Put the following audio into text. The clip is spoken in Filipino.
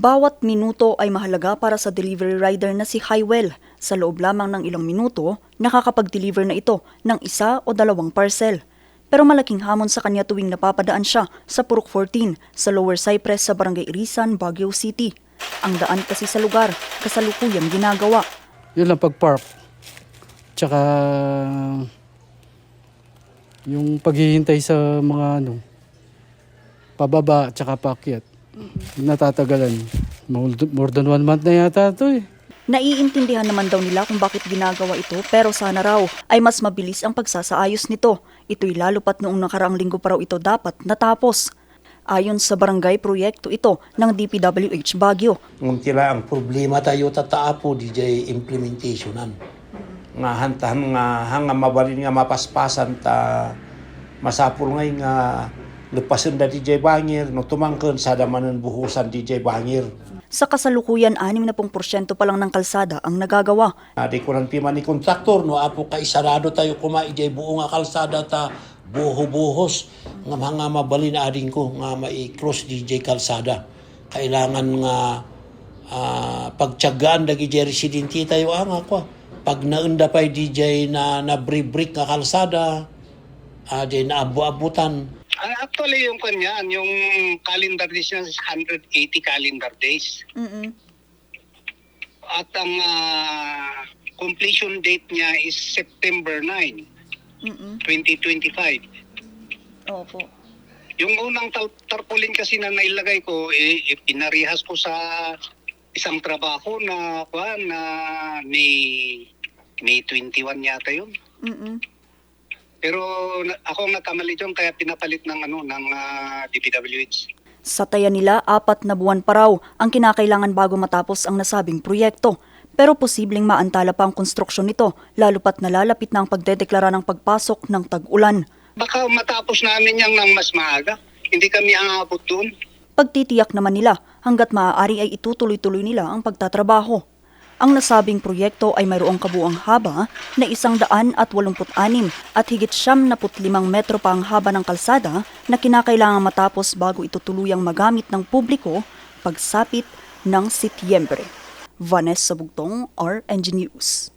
Bawat minuto ay mahalaga para sa delivery rider na si Highwell. Sa loob lamang ng ilang minuto, nakakapag-deliver na ito ng 1 o 2 parcel. Pero malaking hamon sa kanya tuwing napapadaan siya sa Purok 14 sa Lower Cypress sa Barangay Irisan, Baguio City. Ang daan kasi sa lugar, kasalukuyang ginagawa. Yun lang pag-park. Tsaka yung paghihintay sa mga pababa tsaka paakyat. Natatagalan. More than 1 month na yata ito eh. Naiintindihan naman daw nila kung bakit ginagawa ito pero sana raw ay mas mabilis ang pagsasaayos nito. Ito'y lalo pat noong nakaraang linggo pa raw ito dapat natapos. Ayon sa barangay, proyekto ito ng DPWH Baguio. Nung tila ang problema tayo tataapo DJ implementationan. Nga hantahan nga hanga mabalin nga mapaspasan ta masapul ngay nga lupasan da DJ Bangir no tumangken sa damanan buhusan DJ Bangir. Sa kasalukuyan, 60% pa lang ng kalsada ang nagagawa. Di ko nang pima ni kontraktor no apo ka isarado tayo kuma DJ buo nga kalsada ta buho-buhos nga mga mabalin ading ko nga mai-cross DJ kalsada. Kailangan nga pagtiyagaan dagi DJ residente tayo ang ako. Pag naunda pa DJ na brick nga kalsada, di na abu-abutan. Actually, yung kanya, yung calendar days niya is 180 calendar days. At ang completion date niya is September 9, 2025. Opo. Yung unang tarpaulin kasi na nailagay ko, pinarihas ko sa isang trabaho na May 21 yata yun. Pero ako nagkamali dyan kaya pinapalit ng DPWH. Sa taya nila, 4 na buwan pa raw ang kinakailangan bago matapos ang nasabing proyekto. Pero posibleng maantala pa ang konstruksyon nito, lalo pat nalalapit na ang pagdedeklara ng pagpasok ng tag-ulan. Baka matapos namin yan ng mas maaga. Hindi kami aabot doon. Pagtitiyak naman nila, hanggat maaari ay itutuloy-tuloy nila ang pagtatrabaho. Ang nasabing proyekto ay mayroong kabuuang haba na 186 at higit 75 metro pa ang haba ng kalsada na kinakailangang matapos bago ito tuluyang magamit ng publiko pagsapit ng Setyembre. Vanessa Bugtong, RNG News.